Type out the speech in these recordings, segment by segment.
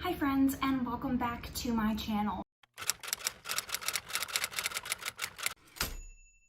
Hi friends, and welcome back to my channel.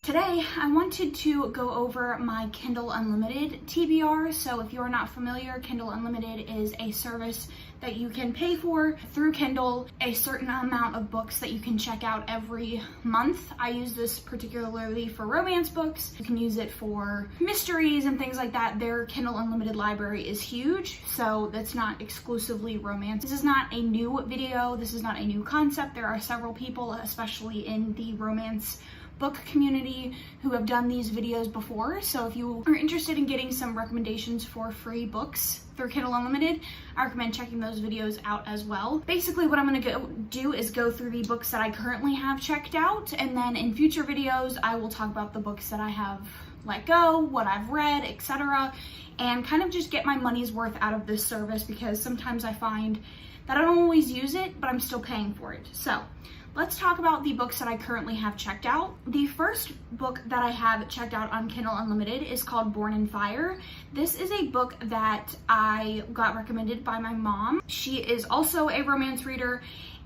Today, I wanted to go over my Kindle Unlimited TBR. So if you're not familiar, Kindle Unlimited is a service that you can pay for through Kindle, a certain amount of books that you can check out every month. I use this particularly for romance books. You can use it for mysteries and things like that. Their Kindle Unlimited library is huge, so that's not exclusively romance. This is not a new video. This is not a new concept. There are several people, especially in the romance book community, who have done these videos before. So if you are interested in getting some recommendations for free books through Kindle Unlimited, I recommend checking those videos out as well. Basically what I'm gonna do is go through the books that I currently have checked out, and then in future videos I will talk about the books that I have let go, what I've read, etc., and kind of just get my money's worth out of this service, because sometimes I find that I don't always use it, but I'm still paying for it. So let's talk about the books that I currently have checked out. The first book that I have checked out on Kindle Unlimited is called Born in Fire. This is a book that I got recommended by my mom. She is also a romance reader,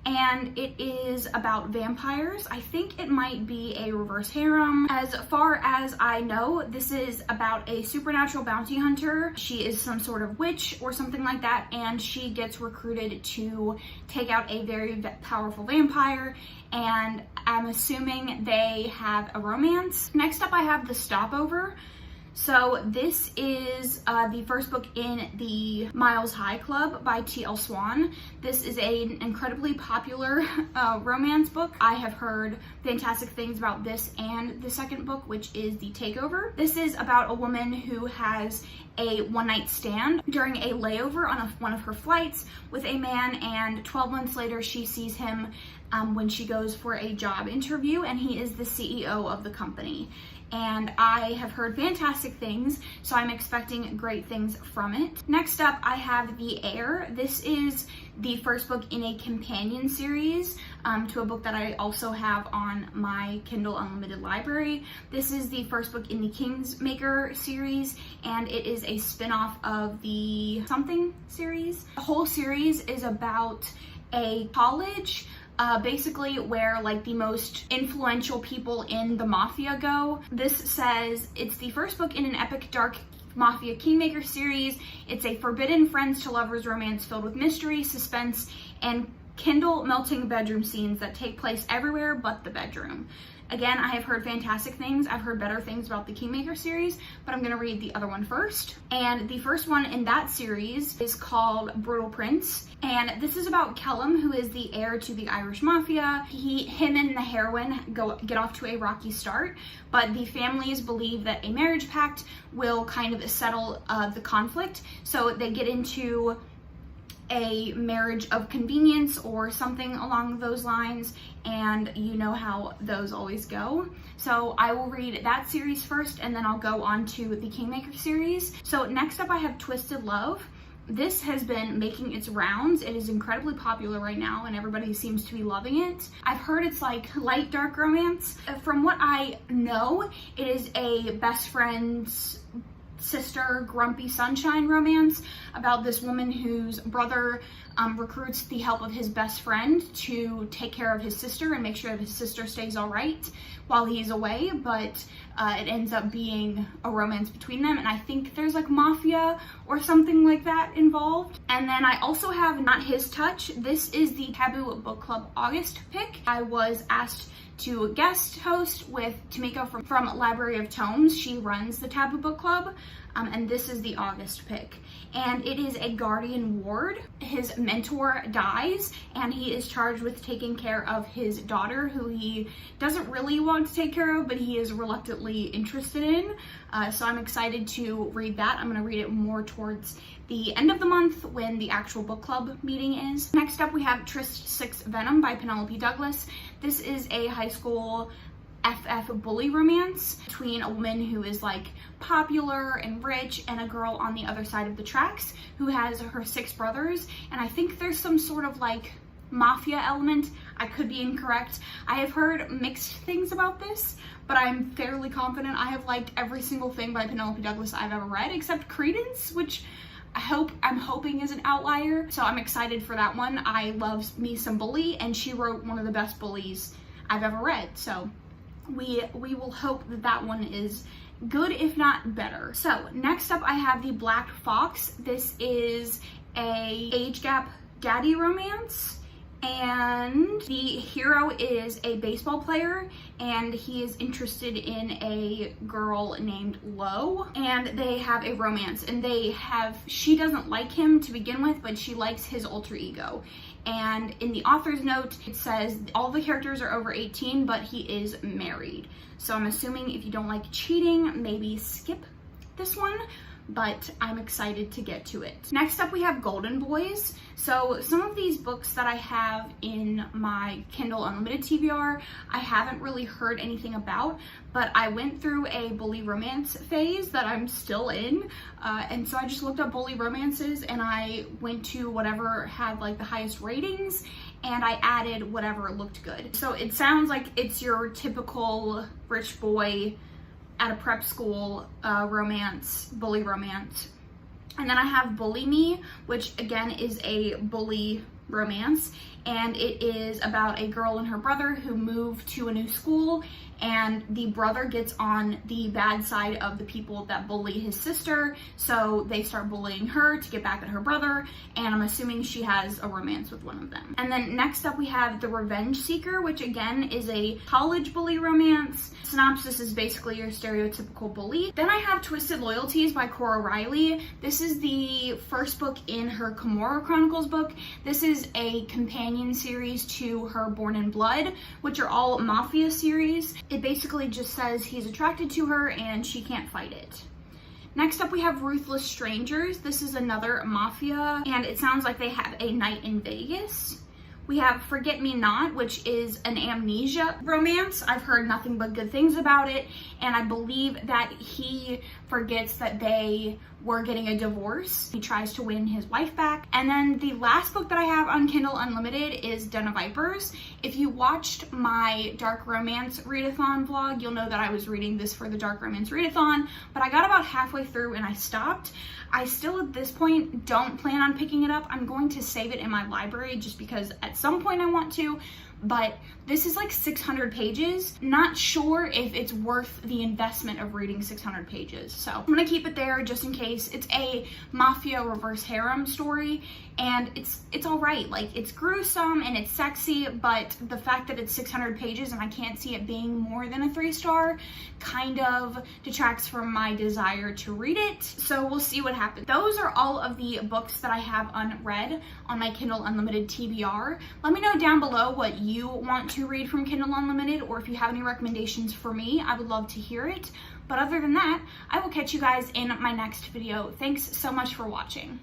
and it is about vampires. I think it might be a reverse harem. As far as I know, this is about a supernatural bounty hunter. She is some sort of witch or something like that, and she gets recruited to take out a very powerful vampire, and I'm assuming they have a romance. Next up, I have The Stopover. So this is the first book in the Miles High Club by T.L. Swan. This is an incredibly popular romance book. I have heard fantastic things about this and the second book, which is the Takeover. This is about a woman who has a one-night stand during a layover on one of her flights with a man, and 12 months later she sees him when she goes for a job interview, and he is the CEO of the company. And I have heard fantastic things, so I'm expecting great things from it. Next up, I have The Heir. This is the first book in a companion series to a book that I also have on my Kindle Unlimited library. This is the first book in the Kingsmaker series, and it is a spin-off of the Something series. The whole series is about a college basically where like the most influential people in the mafia go. This says it's the first book in an epic dark mafia kingmaker series. It's a forbidden friends to lovers romance filled with mystery, suspense, and Kindle melting bedroom scenes that take place everywhere but the bedroom. Again, I have heard fantastic things. I've heard better things about the Kingmaker series, but I'm gonna read the other one first. And the first one in that series is called Brutal Prince. And this is about Kellum, who is the heir to the Irish Mafia. Him and the heroine get off to a rocky start, but the families believe that a marriage pact will kind of settle the conflict. So they get into a marriage of convenience or something along those lines, and you know how those always go. So I will read that series first, and then I'll go on to the Kingmaker series. So next up I have Twisted Love. This has been making its rounds. It is incredibly popular right now, and everybody seems to be loving it. I've heard it's like light dark romance. From what I know, it is a best friend's sister grumpy sunshine romance about this woman whose brother recruits the help of his best friend to take care of his sister and make sure that his sister stays all right while he's away, but it ends up being a romance between them, and I think there's like mafia or something like that involved. And then I also have Not His Touch. This is the Taboo Book Club August pick. I was asked to guest host with Tamiko from Library of Tomes. She runs the Taboo Book Club, and this is the August pick. And it is a guardian ward. His mentor dies, and he is charged with taking care of his daughter, who he doesn't really want to take care of, but he is reluctantly interested in. So I'm excited to read that. I'm gonna read it more towards the end of the month when the actual book club meeting is. Next up, we have Tryst 6 Venom by Penelope Douglas. This is a high school FF bully romance between a woman who is like popular and rich and a girl on the other side of the tracks who has her 6 brothers, and I think there's some sort of like mafia element. I could be incorrect. I have heard mixed things about this, but I'm fairly confident. I have liked every single thing by Penelope Douglas I've ever read except Credence, which I'm hoping is an outlier. So I'm excited for that one. I love me some bully, and she wrote one of the best bullies I've ever read. So we will hope that that one is good, if not better. So next up I have The Black Fox. This is a age gap daddy romance, and the hero is a baseball player, and he is interested in a girl named Lo, and they have a romance, and she doesn't like him to begin with, but she likes his alter ego. And in the author's note, it says all the characters are over 18, but he is married. So I'm assuming if you don't like cheating, maybe skip this one, but I'm excited to get to it. Next up we have Golden Boys. So some of these books that I have in my Kindle Unlimited TBR, I haven't really heard anything about, but I went through a bully romance phase that I'm still in, and so I just looked up bully romances, and I went to whatever had like the highest ratings, and I added whatever looked good. So it sounds like it's your typical rich boy at a prep school romance, bully romance. And then I have Bully Me, which again is a bully romance, and it is about a girl and her brother who move to a new school, and the brother gets on the bad side of the people that bully his sister, so they start bullying her to get back at her brother, and I'm assuming she has a romance with one of them. And then next up we have The Revenge Seeker, which again is a college bully romance. Synopsis is basically your stereotypical bully. Then I have Twisted Loyalties by Cora Reilly. This is the first book in her Cora Chronicles book. This is a companion series to her Born in Blood, which are all mafia series. It basically just says he's attracted to her and she can't fight it. Next up we have Ruthless Strangers. This is another mafia, and it sounds like they have a night in Vegas. We have Forget Me Not, which is an amnesia romance. I've heard nothing but good things about it, and I believe that he forgets that they were getting a divorce. He tries to win his wife back. And then the last book that I have on Kindle Unlimited is Deniverse. If you watched my Dark Romance Readathon vlog, you'll know that I was reading this for the Dark Romance Readathon, but I got about halfway through and I stopped. I still at this point don't plan on picking it up. I'm going to save it in my library just because at some point I want to, but this is like 600 pages. Not sure if it's worth the investment of reading 600 pages. So I'm gonna keep it there just in case. It's a mafia reverse harem story, and it's all right. Like, it's gruesome and it's sexy, but the fact that it's 600 pages and I can't see it being more than a 3-star kind of detracts from my desire to read it. So we'll see what happens. Those are all of the books that I have unread on my Kindle Unlimited TBR. Let me know down below what you want to read from Kindle Unlimited, or if you have any recommendations for me. I would love to hear it. But other than that, I will catch you guys in my next video. Thanks so much for watching.